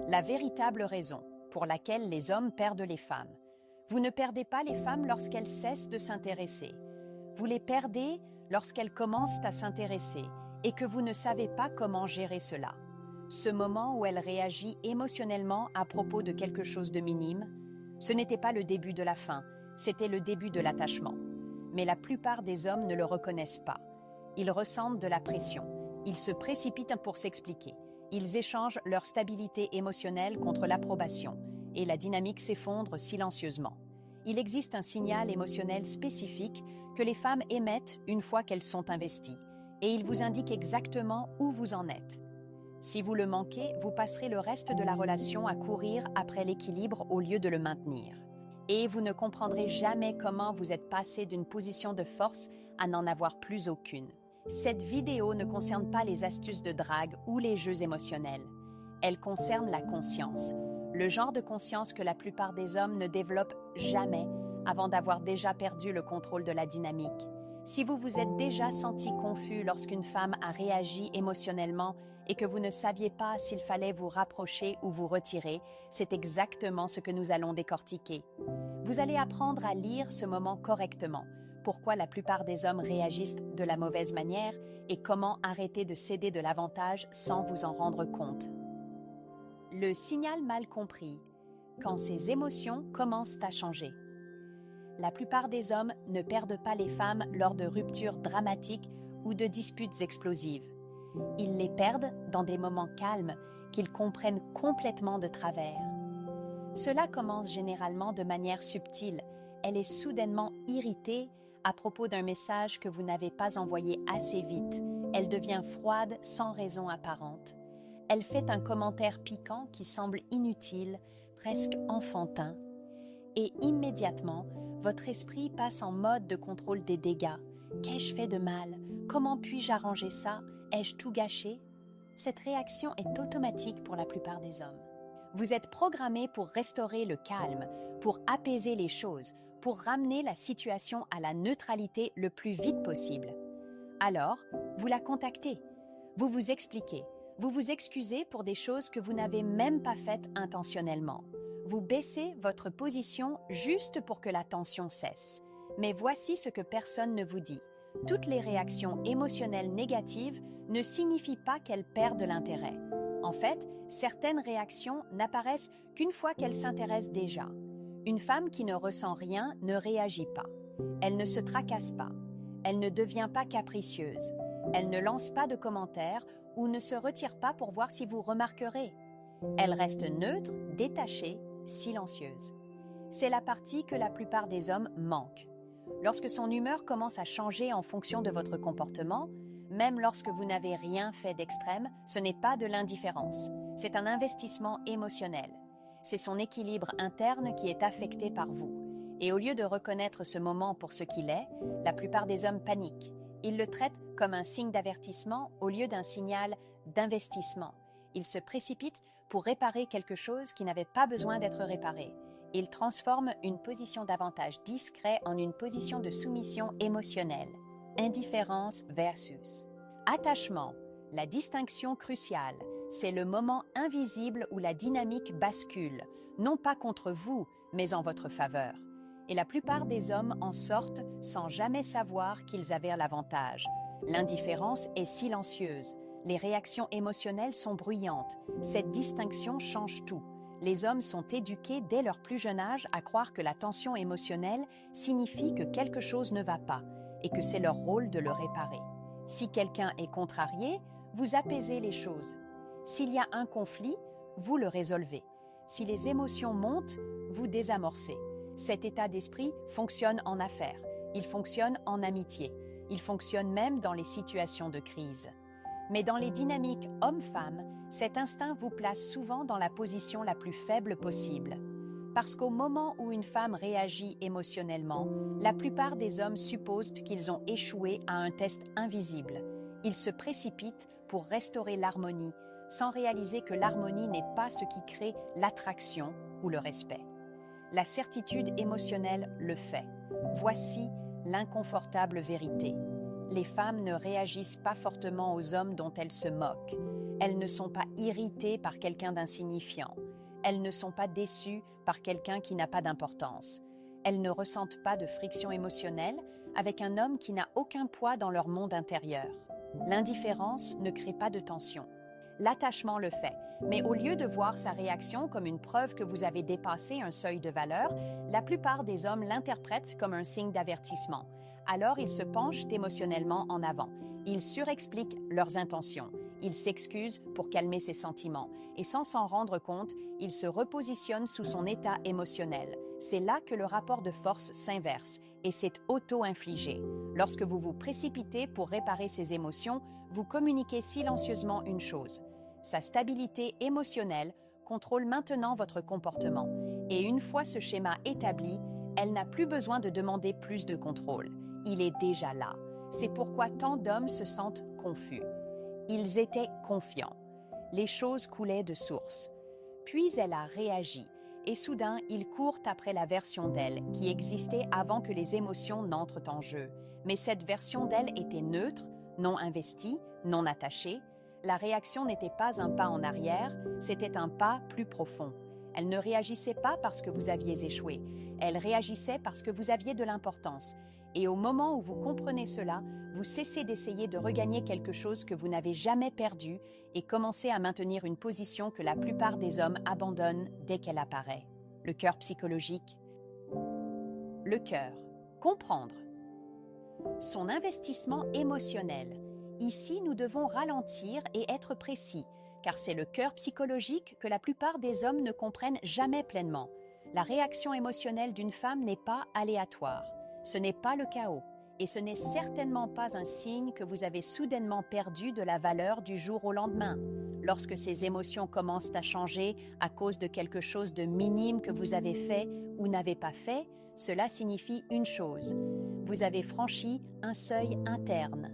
La véritable raison pour laquelle les hommes perdent les femmes. Vous ne perdez pas les femmes lorsqu'elles cessent de s'intéresser. Vous les perdez lorsqu'elles commencent à s'intéresser et que vous ne savez pas comment gérer cela. Ce moment où elle réagit émotionnellement à propos de quelque chose de minime, ce n'était pas le début de la fin, c'était le début de l'attachement. Mais la plupart des hommes ne le reconnaissent pas. Ils ressentent de la pression. Ils se précipitent pour s'expliquer. Ils échangent leur stabilité émotionnelle contre l'approbation et la dynamique s'effondre silencieusement. Il existe un signal émotionnel spécifique que les femmes émettent une fois qu'elles sont investies et il vous indique exactement où vous en êtes. Si vous le manquez, vous passerez le reste de la relation à courir après l'équilibre au lieu de le maintenir. Et vous ne comprendrez jamais comment vous êtes passé d'une position de force à n'en avoir plus aucune. Cette vidéo ne concerne pas les astuces de drague ou les jeux émotionnels. Elle concerne la conscience, le genre de conscience que la plupart des hommes ne développent jamais avant d'avoir déjà perdu le contrôle de la dynamique. Si vous vous êtes déjà senti confus lorsqu'une femme a réagi émotionnellement et que vous ne saviez pas s'il fallait vous rapprocher ou vous retirer, c'est exactement ce que nous allons décortiquer. Vous allez apprendre à lire ce moment correctement, pourquoi la plupart des hommes réagissent de la mauvaise manière et comment arrêter de céder de l'avantage sans vous en rendre compte. Le signal mal compris, quand ces émotions commencent à changer. La plupart des hommes ne perdent pas les femmes lors de ruptures dramatiques ou de disputes explosives. Ils les perdent dans des moments calmes qu'ils comprennent complètement de travers. Cela commence généralement de manière subtile. Elle est soudainement irritée à propos d'un message que vous n'avez pas envoyé assez vite. Elle devient froide sans raison apparente. Elle fait un commentaire piquant qui semble inutile, presque enfantin. Et immédiatement, votre esprit passe en mode de contrôle des dégâts. Qu'ai-je fait de mal? Comment puis-je arranger ça? Ai-je tout gâché? Cette réaction est automatique pour la plupart des hommes. Vous êtes programmé pour restaurer le calme, pour apaiser les choses, pour ramener la situation à la neutralité le plus vite possible. Alors, vous la contactez, vous vous expliquez, vous vous excusez pour des choses que vous n'avez même pas faites intentionnellement. Vous baissez votre position juste pour que la tension cesse. Mais voici ce que personne ne vous dit. Toutes les réactions émotionnelles négatives ne signifient pas qu'elles perdent l'intérêt. En fait, certaines réactions n'apparaissent qu'une fois qu'elles s'intéressent déjà. Une femme qui ne ressent rien ne réagit pas. Elle ne se tracasse pas. Elle ne devient pas capricieuse. Elle ne lance pas de commentaires ou ne se retire pas pour voir si vous remarquerez. Elle reste neutre, détachée, silencieuse. C'est la partie que la plupart des hommes manquent. Lorsque son humeur commence à changer en fonction de votre comportement, même lorsque vous n'avez rien fait d'extrême, ce n'est pas de l'indifférence. C'est un investissement émotionnel. C'est son équilibre interne qui est affecté par vous. Et au lieu de reconnaître ce moment pour ce qu'il est, la plupart des hommes paniquent. Ils le traitent comme un signe d'avertissement au lieu d'un signal d'investissement. Ils se précipitent pour réparer quelque chose qui n'avait pas besoin d'être réparé. Ils transforment une position d'avantage discret en une position de soumission émotionnelle. Indifférence versus attachement. La distinction cruciale, c'est le moment invisible où la dynamique bascule, non pas contre vous, mais en votre faveur. Et la plupart des hommes en sortent sans jamais savoir qu'ils avaient l'avantage. L'indifférence est silencieuse. Les réactions émotionnelles sont bruyantes. Cette distinction change tout. Les hommes sont éduqués dès leur plus jeune âge à croire que la tension émotionnelle signifie que quelque chose ne va pas et que c'est leur rôle de le réparer. Si quelqu'un est contrarié, vous apaisez les choses. S'il y a un conflit, vous le résolvez. Si les émotions montent, vous désamorcez. Cet état d'esprit fonctionne en affaires, il fonctionne en amitié, il fonctionne même dans les situations de crise. Mais dans les dynamiques homme-femme, cet instinct vous place souvent dans la position la plus faible possible. Parce qu'au moment où une femme réagit émotionnellement, la plupart des hommes supposent qu'ils ont échoué à un test invisible. Ils se précipitent pour restaurer l'harmonie, sans réaliser que l'harmonie n'est pas ce qui crée l'attraction ou le respect. La certitude émotionnelle le fait. Voici l'inconfortable vérité. Les femmes ne réagissent pas fortement aux hommes dont elles se moquent. Elles ne sont pas irritées par quelqu'un d'insignifiant. Elles ne sont pas déçues par quelqu'un qui n'a pas d'importance. Elles ne ressentent pas de friction émotionnelle avec un homme qui n'a aucun poids dans leur monde intérieur. L'indifférence ne crée pas de tension. L'attachement le fait, mais au lieu de voir sa réaction comme une preuve que vous avez dépassé un seuil de valeur, la plupart des hommes l'interprètent comme un signe d'avertissement. Alors ils se penchent émotionnellement en avant. Ils surexpliquent leurs intentions. Ils s'excusent pour calmer ses sentiments. Et sans s'en rendre compte, ils se repositionnent sous son état émotionnel. C'est là que le rapport de force s'inverse et c'est auto-infligé. Lorsque vous vous précipitez pour réparer ces émotions, vous communiquez silencieusement une chose. Sa stabilité émotionnelle contrôle maintenant votre comportement. Et une fois ce schéma établi, elle n'a plus besoin de demander plus de contrôle. Il est déjà là. C'est pourquoi tant d'hommes se sentent confus. Ils étaient confiants. Les choses coulaient de source. Puis elle a réagi, et soudain, ils courent après la version d'elle qui existait avant que les émotions n'entrent en jeu. Mais cette version d'elle était neutre, non investie, non attachée. La réaction n'était pas un pas en arrière, c'était un pas plus profond. Elle ne réagissait pas parce que vous aviez échoué, elle réagissait parce que vous aviez de l'importance. Et au moment où vous comprenez cela, vous cessez d'essayer de regagner quelque chose que vous n'avez jamais perdu et commencez à maintenir une position que la plupart des hommes abandonnent dès qu'elle apparaît. Le cœur psychologique. Le cœur. Comprendre. Son investissement émotionnel. Ici, nous devons ralentir et être précis, car c'est le cœur psychologique que la plupart des hommes ne comprennent jamais pleinement. La réaction émotionnelle d'une femme n'est pas aléatoire. Ce n'est pas le chaos, et ce n'est certainement pas un signe que vous avez soudainement perdu de la valeur du jour au lendemain. Lorsque ces émotions commencent à changer à cause de quelque chose de minime que vous avez fait ou n'avez pas fait, cela signifie une chose. Vous avez franchi un seuil interne.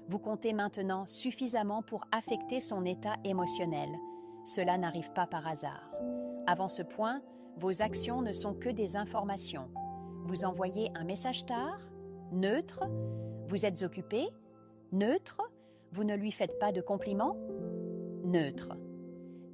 Vous comptez maintenant suffisamment pour affecter son état émotionnel. Cela n'arrive pas par hasard. Avant ce point, vos actions ne sont que des informations. Vous envoyez un message tard, neutre, vous êtes occupé, neutre, vous ne lui faites pas de compliments, neutre.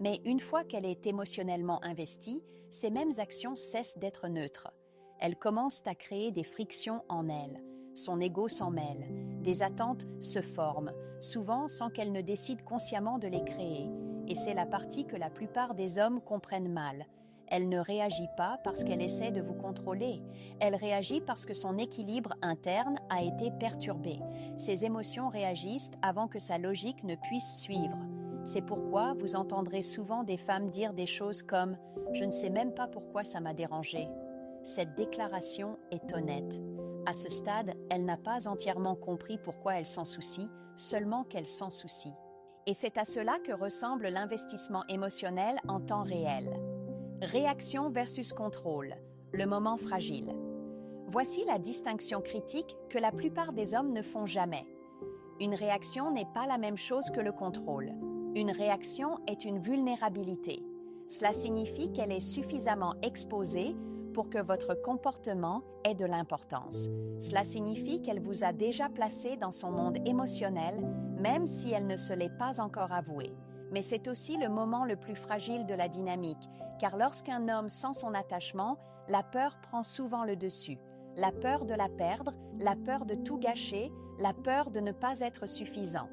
Mais une fois qu'elle est émotionnellement investie, ces mêmes actions cessent d'être neutres. Elles commencent à créer des frictions en elle. Son ego s'en mêle. Des attentes se forment, souvent sans qu'elle ne décide consciemment de les créer. Et c'est la partie que la plupart des hommes comprennent mal. Elle ne réagit pas parce qu'elle essaie de vous contrôler. Elle réagit parce que son équilibre interne a été perturbé. Ses émotions réagissent avant que sa logique ne puisse suivre. C'est pourquoi vous entendrez souvent des femmes dire des choses comme « Je ne sais même pas pourquoi ça m'a dérangée ». Cette déclaration est honnête. À ce stade, elle n'a pas entièrement compris pourquoi elle s'en soucie, seulement qu'elle s'en soucie. Et c'est à cela que ressemble l'investissement émotionnel en temps réel. Réaction versus contrôle, le moment fragile. Voici la distinction critique que la plupart des hommes ne font jamais. Une réaction n'est pas la même chose que le contrôle. Une réaction est une vulnérabilité. Cela signifie qu'elle est suffisamment exposée pour que votre comportement ait de l'importance. Cela signifie qu'elle vous a déjà placé dans son monde émotionnel, même si elle ne se l'est pas encore avoué. Mais c'est aussi le moment le plus fragile de la dynamique, car lorsqu'un homme sent son attachement, la peur prend souvent le dessus. La peur de la perdre, la peur de tout gâcher, la peur de ne pas être suffisant.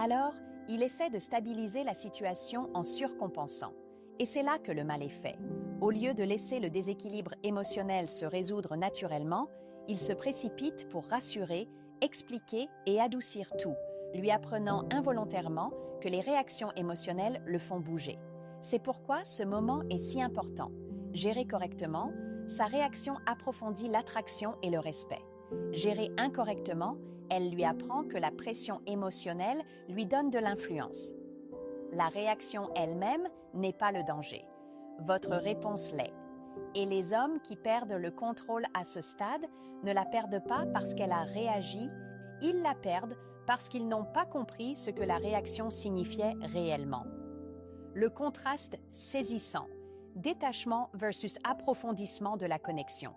Alors, il essaie de stabiliser la situation en surcompensant. Et c'est là que le mal est fait. Au lieu de laisser le déséquilibre émotionnel se résoudre naturellement, il se précipite pour rassurer, expliquer et adoucir tout, lui apprenant involontairement que les réactions émotionnelles le font bouger. C'est pourquoi ce moment est si important. Géré correctement, sa réaction approfondit l'attraction et le respect. Gérée incorrectement, elle lui apprend que la pression émotionnelle lui donne de l'influence. La réaction elle-même n'est pas le danger. Votre réponse l'est. Et les hommes qui perdent le contrôle à ce stade ne la perdent pas parce qu'elle a réagi, ils la perdent parce qu'ils n'ont pas compris ce que la réaction signifiait réellement. Le contraste saisissant, détachement versus approfondissement de la connexion.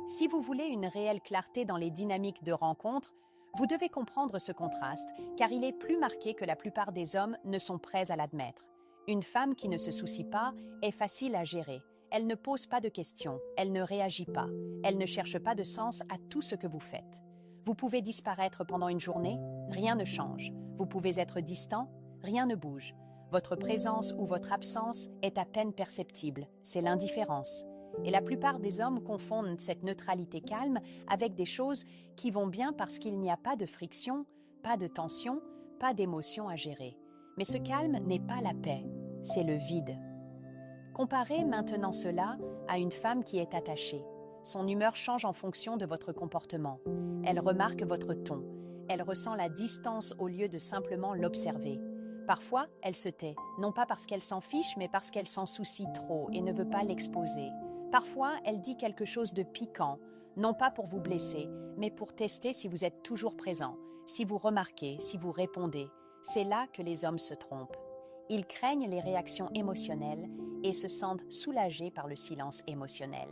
Si vous voulez une réelle clarté dans les dynamiques de rencontre, Vous devez comprendre ce contraste, car il est plus marqué que la plupart des hommes ne sont prêts à l'admettre. Une femme qui ne se soucie pas est facile à gérer. Elle ne pose pas de questions, elle ne réagit pas, elle ne cherche pas de sens à tout ce que vous faites. Vous pouvez disparaître pendant une journée, rien ne change. Vous pouvez être distant, rien ne bouge. Votre présence ou votre absence est à peine perceptible, c'est l'indifférence. Et la plupart des hommes confondent cette neutralité calme avec des choses qui vont bien parce qu'il n'y a pas de friction, pas de tension, pas d'émotion à gérer. Mais ce calme n'est pas la paix, c'est le vide. Comparez maintenant cela à une femme qui est attachée. Son humeur change en fonction de votre comportement. Elle remarque votre ton. Elle ressent la distance au lieu de simplement l'observer. Parfois, elle se tait, non pas parce qu'elle s'en fiche, mais parce qu'elle s'en soucie trop et ne veut pas l'exposer. Parfois, elle dit quelque chose de piquant, non pas pour vous blesser, mais pour tester si vous êtes toujours présent, si vous remarquez, si vous répondez. C'est là que les hommes se trompent. Ils craignent les réactions émotionnelles et se sentent soulagés par le silence émotionnel.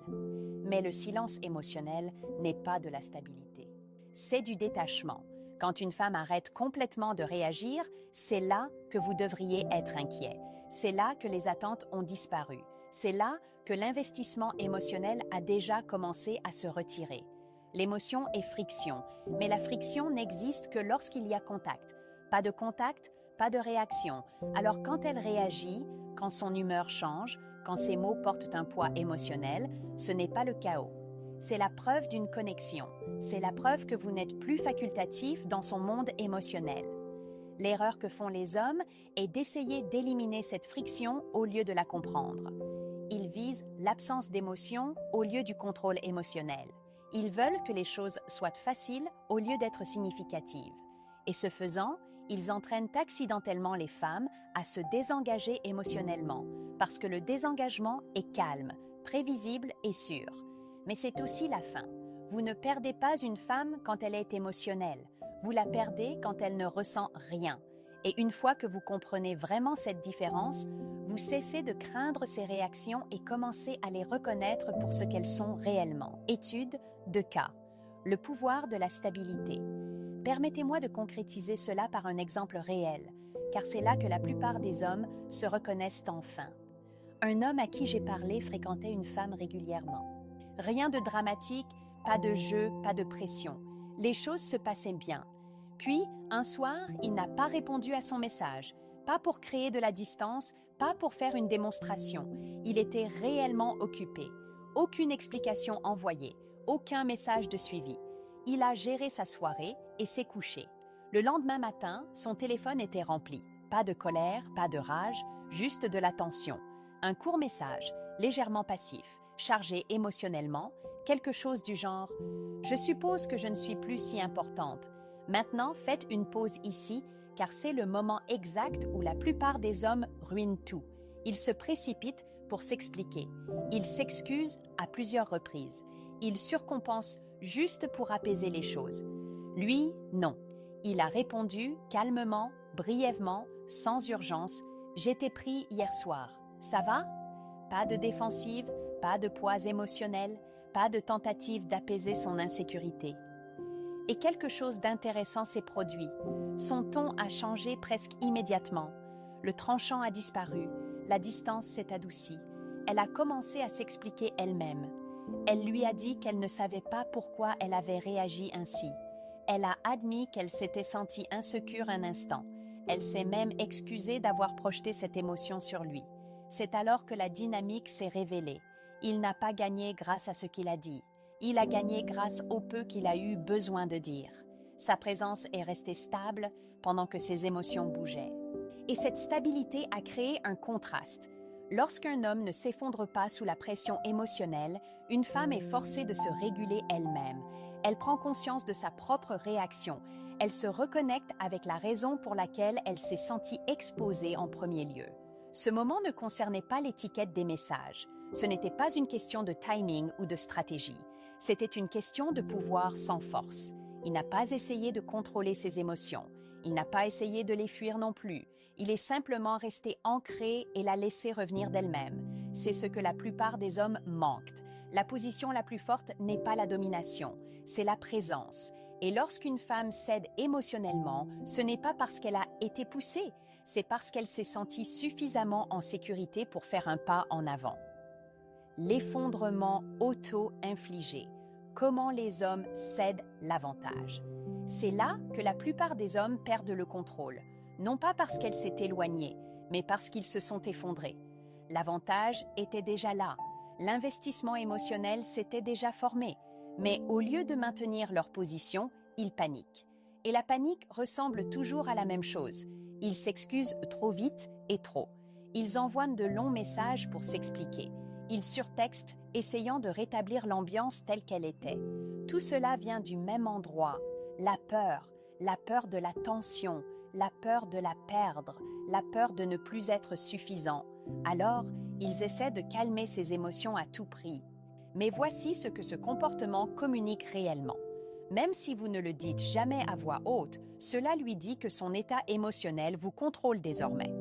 Mais le silence émotionnel n'est pas de la stabilité. C'est du détachement. Quand une femme arrête complètement de réagir, c'est là que vous devriez être inquiet. C'est là que les attentes ont disparu. C'est là que l'investissement émotionnel a déjà commencé à se retirer. L'émotion est friction, mais la friction n'existe que lorsqu'il y a contact. Pas de contact, pas de réaction. Alors quand elle réagit, quand son humeur change, quand ses mots portent un poids émotionnel, ce n'est pas le chaos. C'est la preuve d'une connexion. C'est la preuve que vous n'êtes plus facultatif dans son monde émotionnel. L'erreur que font les hommes est d'essayer d'éliminer cette friction au lieu de la comprendre. Ils visent l'absence d'émotion au lieu du contrôle émotionnel. Ils veulent que les choses soient faciles au lieu d'être significatives. Et ce faisant, ils entraînent accidentellement les femmes à se désengager émotionnellement, parce que le désengagement est calme, prévisible et sûr. Mais c'est aussi la fin. Vous ne perdez pas une femme quand elle est émotionnelle. Vous la perdez quand elle ne ressent rien. Et une fois que vous comprenez vraiment cette différence, vous cessez de craindre ces réactions et commencez à les reconnaître pour ce qu'elles sont réellement. Étude de cas. Le pouvoir de la stabilité. Permettez-moi de concrétiser cela par un exemple réel, car c'est là que la plupart des hommes se reconnaissent enfin. Un homme à qui j'ai parlé fréquentait une femme régulièrement. Rien de dramatique, pas de jeu, pas de pression. Les choses se passaient bien. Puis, un soir, il n'a pas répondu à son message, pas pour créer de la distance, pas pour faire une démonstration. Il était réellement occupé. Aucune explication envoyée, aucun message de suivi. Il a géré sa soirée et s'est couché. Le lendemain matin, son téléphone était rempli. Pas de colère, pas de rage, juste de la tension. Un court message, légèrement passif, chargé émotionnellement, quelque chose du genre « Je suppose que je ne suis plus si importante. Maintenant, faites une pause ici, car c'est le moment exact où la plupart des hommes ruinent tout. Ils se précipitent pour s'expliquer. Ils s'excusent à plusieurs reprises. Ils surcompensent juste pour apaiser les choses. Lui, non. Il a répondu calmement, brièvement, sans urgence « J'étais pris hier soir. Ça va ?» Pas de défensive, pas de poids émotionnel, pas de tentative d'apaiser son insécurité. Et quelque chose d'intéressant s'est produit. Son ton a changé presque immédiatement. Le tranchant a disparu, la distance s'est adoucie. Elle a commencé à s'expliquer elle-même. Elle lui a dit qu'elle ne savait pas pourquoi elle avait réagi ainsi. Elle a admis qu'elle s'était sentie insécure un instant. Elle s'est même excusée d'avoir projeté cette émotion sur lui. C'est alors que la dynamique s'est révélée. Il n'a pas gagné grâce à ce qu'il a dit. Il a gagné grâce au peu qu'il a eu besoin de dire. Sa présence est restée stable pendant que ses émotions bougeaient. Et cette stabilité a créé un contraste. Lorsqu'un homme ne s'effondre pas sous la pression émotionnelle, une femme est forcée de se réguler elle-même. Elle prend conscience de sa propre réaction. Elle se reconnecte avec la raison pour laquelle elle s'est sentie exposée en premier lieu. Ce moment ne concernait pas l'étiquette des messages. Ce n'était pas une question de timing ou de stratégie. C'était une question de pouvoir sans force. Il n'a pas essayé de contrôler ses émotions. Il n'a pas essayé de les fuir non plus. Il est simplement resté ancré et l'a laissé revenir d'elle-même. C'est ce que la plupart des hommes manquent. La position la plus forte n'est pas la domination, c'est la présence. Et lorsqu'une femme cède émotionnellement, ce n'est pas parce qu'elle a été poussée, c'est parce qu'elle s'est sentie suffisamment en sécurité pour faire un pas en avant. L'effondrement auto-infligé. Comment les hommes cèdent l'avantage. C'est là que la plupart des hommes perdent le contrôle, non pas parce qu'elle s'est éloignée, mais parce qu'ils se sont effondrés. L'avantage était déjà là, l'investissement émotionnel s'était déjà formé, mais au lieu de maintenir leur position, ils paniquent. Et la panique ressemble toujours à la même chose. Ils s'excusent trop vite et trop. Ils envoient de longs messages pour s'expliquer. Ils surtextent, essayant de rétablir l'ambiance telle qu'elle était. Tout cela vient du même endroit, la peur de la tension, la peur de la perdre, la peur de ne plus être suffisant. Alors, ils essaient de calmer ces émotions à tout prix. Mais voici ce que ce comportement communique réellement. Même si vous ne le dites jamais à voix haute, cela lui dit que son état émotionnel vous contrôle désormais.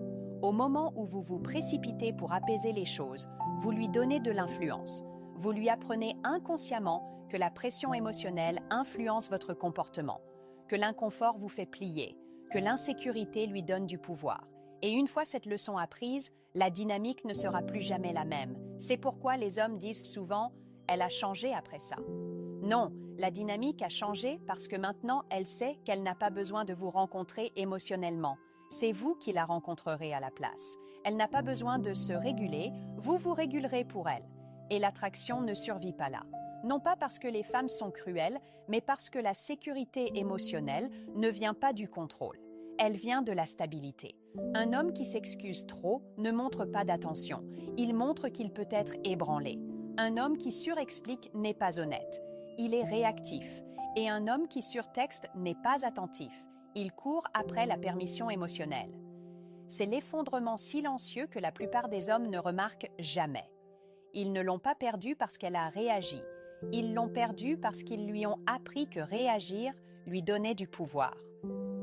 Au moment où vous vous précipitez pour apaiser les choses, vous lui donnez de l'influence. Vous lui apprenez inconsciemment que la pression émotionnelle influence votre comportement, que l'inconfort vous fait plier, que l'insécurité lui donne du pouvoir. Et une fois cette leçon apprise, la dynamique ne sera plus jamais la même. C'est pourquoi les hommes disent souvent « elle a changé après ça ». Non, la dynamique a changé parce que maintenant elle sait qu'elle n'a pas besoin de vous rencontrer émotionnellement. C'est vous qui la rencontrerez à la place. Elle n'a pas besoin de se réguler, vous vous régulerez pour elle. Et l'attraction ne survit pas là. Non pas parce que les femmes sont cruelles, mais parce que la sécurité émotionnelle ne vient pas du contrôle. Elle vient de la stabilité. Un homme qui s'excuse trop ne montre pas d'attention. Il montre qu'il peut être ébranlé. Un homme qui surexplique n'est pas honnête. Il est réactif. Et un homme qui surtexte n'est pas attentif. Il court après la permission émotionnelle. C'est l'effondrement silencieux que la plupart des hommes ne remarquent jamais. Ils ne l'ont pas perdu parce qu'elle a réagi. Ils l'ont perdu parce qu'ils lui ont appris que réagir lui donnait du pouvoir.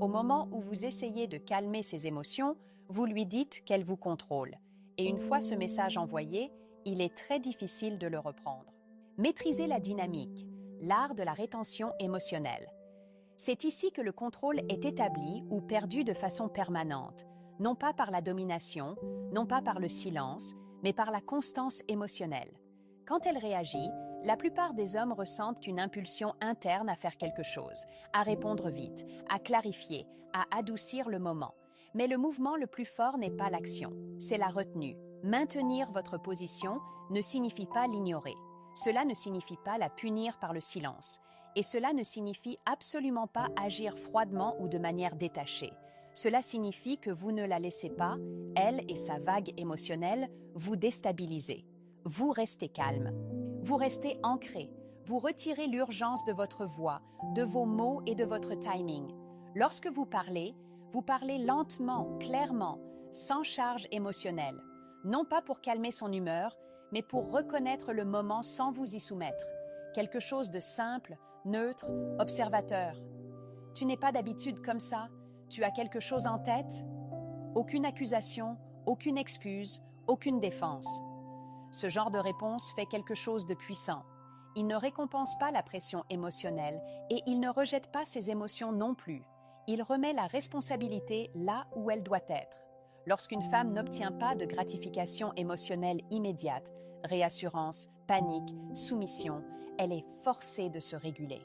Au moment où vous essayez de calmer ses émotions, vous lui dites qu'elle vous contrôle. Et une fois ce message envoyé, il est très difficile de le reprendre. Maîtriser la dynamique, l'art de la rétention émotionnelle. C'est ici que le contrôle est établi ou perdu de façon permanente, non pas par la domination, non pas par le silence, mais par la constance émotionnelle. Quand elle réagit, la plupart des hommes ressentent une impulsion interne à faire quelque chose, à répondre vite, à clarifier, à adoucir le moment. Mais le mouvement le plus fort n'est pas l'action, c'est la retenue. Maintenir votre position ne signifie pas l'ignorer. Cela ne signifie pas la punir par le silence. Et cela ne signifie absolument pas agir froidement ou de manière détachée. Cela signifie que vous ne la laissez pas, elle et sa vague émotionnelle, vous déstabiliser. Vous restez calme. Vous restez ancré. Vous retirez l'urgence de votre voix, de vos mots et de votre timing. Lorsque vous parlez lentement, clairement, sans charge émotionnelle. Non pas pour calmer son humeur, mais pour reconnaître le moment sans vous y soumettre. Quelque chose de simple, neutre, observateur. Tu n'es pas d'habitude comme ça? Tu as quelque chose en tête? Aucune accusation, aucune excuse, aucune défense. Ce genre de réponse fait quelque chose de puissant. Il ne récompense pas la pression émotionnelle et il ne rejette pas ses émotions non plus. Il remet la responsabilité là où elle doit être. Lorsqu'une femme n'obtient pas de gratification émotionnelle immédiate, réassurance, panique, soumission, elle est forcée de se réguler.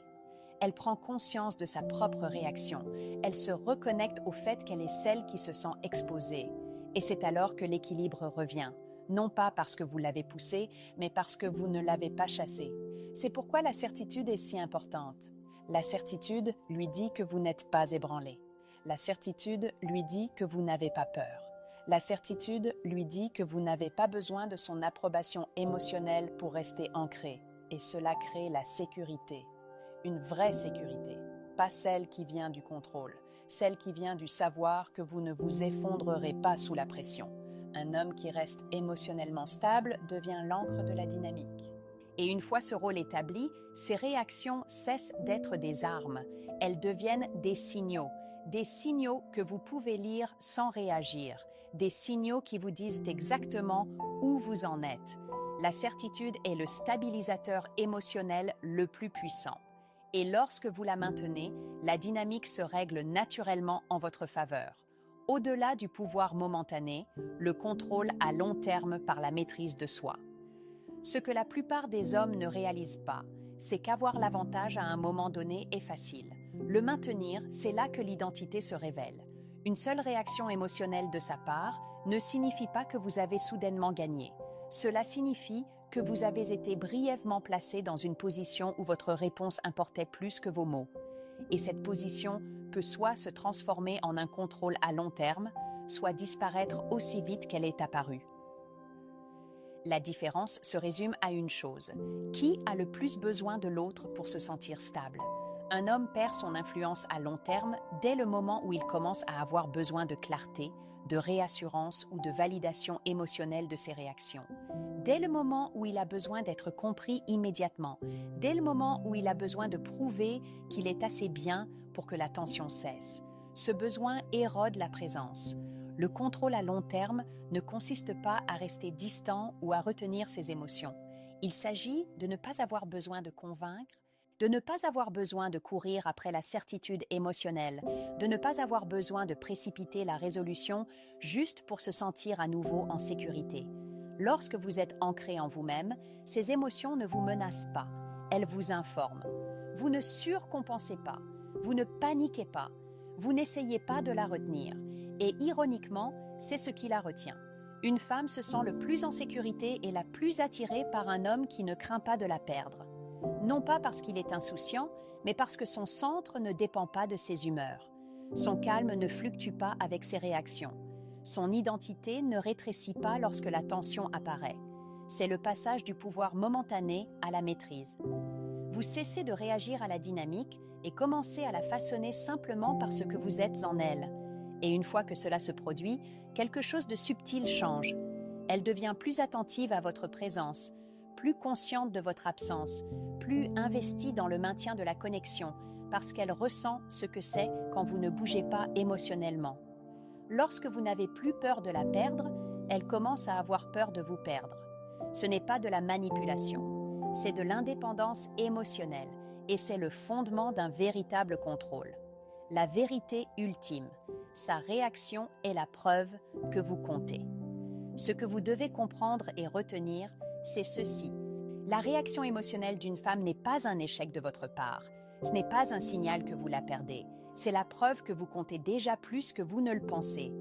Elle prend conscience de sa propre réaction. Elle se reconnecte au fait qu'elle est celle qui se sent exposée. Et c'est alors que l'équilibre revient. Non pas parce que vous l'avez poussée, mais parce que vous ne l'avez pas chassée. C'est pourquoi la certitude est si importante. La certitude lui dit que vous n'êtes pas ébranlé. La certitude lui dit que vous n'avez pas peur. La certitude lui dit que vous n'avez pas besoin de son approbation émotionnelle pour rester ancré. Et cela crée la sécurité. Une vraie sécurité, pas celle qui vient du contrôle, celle qui vient du savoir que vous ne vous effondrerez pas sous la pression. Un homme qui reste émotionnellement stable devient l'encre de la dynamique. Et une fois ce rôle établi, ces réactions cessent d'être des armes. Elles deviennent des signaux que vous pouvez lire sans réagir, des signaux qui vous disent exactement où vous en êtes. La certitude est le stabilisateur émotionnel le plus puissant. Et lorsque vous la maintenez, la dynamique se règle naturellement en votre faveur. Au-delà du pouvoir momentané, le contrôle à long terme par la maîtrise de soi. Ce que la plupart des hommes ne réalisent pas, c'est qu'avoir l'avantage à un moment donné est facile. Le maintenir, c'est là que l'identité se révèle. Une seule réaction émotionnelle de sa part ne signifie pas que vous avez soudainement gagné. Cela signifie que vous avez été brièvement placé dans une position où votre réponse importait plus que vos mots. Et cette position peut soit se transformer en un contrôle à long terme, soit disparaître aussi vite qu'elle est apparue. La différence se résume à une chose. Qui a le plus besoin de l'autre pour se sentir stable? Un homme perd son influence à long terme dès le moment où il commence à avoir besoin de clarté, de réassurance ou de validation émotionnelle de ses réactions. Dès le moment où il a besoin d'être compris immédiatement, dès le moment où il a besoin de prouver qu'il est assez bien pour que la tension cesse. Ce besoin érode la présence. Le contrôle à long terme ne consiste pas à rester distant ou à retenir ses émotions. Il s'agit de ne pas avoir besoin de convaincre, de ne pas avoir besoin de courir après la certitude émotionnelle, de ne pas avoir besoin de précipiter la résolution juste pour se sentir à nouveau en sécurité. Lorsque vous êtes ancré en vous-même, ces émotions ne vous menacent pas, elles vous informent. Vous ne surcompensez pas, vous ne paniquez pas, vous n'essayez pas de la retenir. Et ironiquement, c'est ce qui la retient. Une femme se sent le plus en sécurité et la plus attirée par un homme qui ne craint pas de la perdre. Non pas parce qu'il est insouciant, mais parce que son centre ne dépend pas de ses humeurs. Son calme ne fluctue pas avec ses réactions. Son identité ne rétrécit pas lorsque la tension apparaît. C'est le passage du pouvoir momentané à la maîtrise. Vous cessez de réagir à la dynamique et commencez à la façonner simplement parce que vous êtes en elle. Et une fois que cela se produit, quelque chose de subtil change. Elle devient plus attentive à votre présence, plus consciente de votre absence, plus investie dans le maintien de la connexion, parce qu'elle ressent ce que c'est quand vous ne bougez pas émotionnellement. Lorsque vous n'avez plus peur de la perdre, elle commence à avoir peur de vous perdre. Ce n'est pas de la manipulation, c'est de l'indépendance émotionnelle, et c'est le fondement d'un véritable contrôle. La vérité ultime. Sa réaction est la preuve que vous comptez. Ce que vous devez comprendre et retenir, c'est ceci. La réaction émotionnelle d'une femme n'est pas un échec de votre part. Ce n'est pas un signal que vous la perdez. C'est la preuve que vous comptez déjà plus que vous ne le pensez.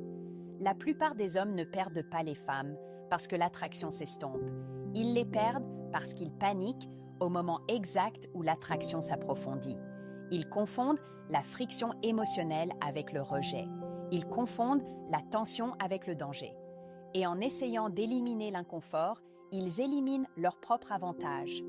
La plupart des hommes ne perdent pas les femmes parce que l'attraction s'estompe. Ils les perdent parce qu'ils paniquent au moment exact où l'attraction s'approfondit. Ils confondent la friction émotionnelle avec le rejet. Ils confondent la tension avec le danger. Et en essayant d'éliminer l'inconfort, ils éliminent leur propre avantage.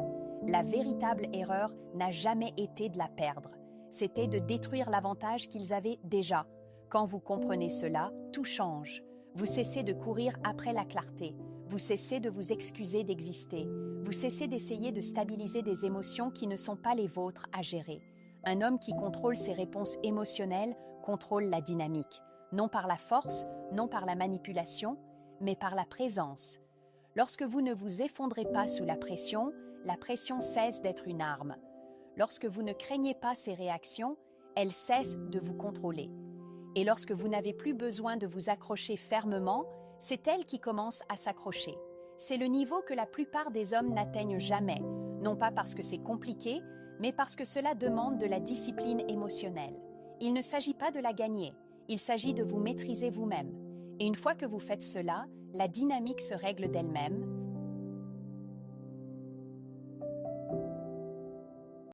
La véritable erreur n'a jamais été de la perdre. C'était de détruire l'avantage qu'ils avaient déjà. Quand vous comprenez cela, tout change. Vous cessez de courir après la clarté. Vous cessez de vous excuser d'exister. Vous cessez d'essayer de stabiliser des émotions qui ne sont pas les vôtres à gérer. Un homme qui contrôle ses réponses émotionnelles contrôle la dynamique. Non par la force, non par la manipulation, mais par la présence. Lorsque vous ne vous effondrez pas sous la pression cesse d'être une arme. Lorsque vous ne craignez pas ces réactions, elles cessent de vous contrôler. Et lorsque vous n'avez plus besoin de vous accrocher fermement, c'est elles qui commencent à s'accrocher. C'est le niveau que la plupart des hommes n'atteignent jamais, non pas parce que c'est compliqué, mais parce que cela demande de la discipline émotionnelle. Il ne s'agit pas de la gagner, il s'agit de vous maîtriser vous-même. Et une fois que vous faites cela, la dynamique se règle d'elle-même,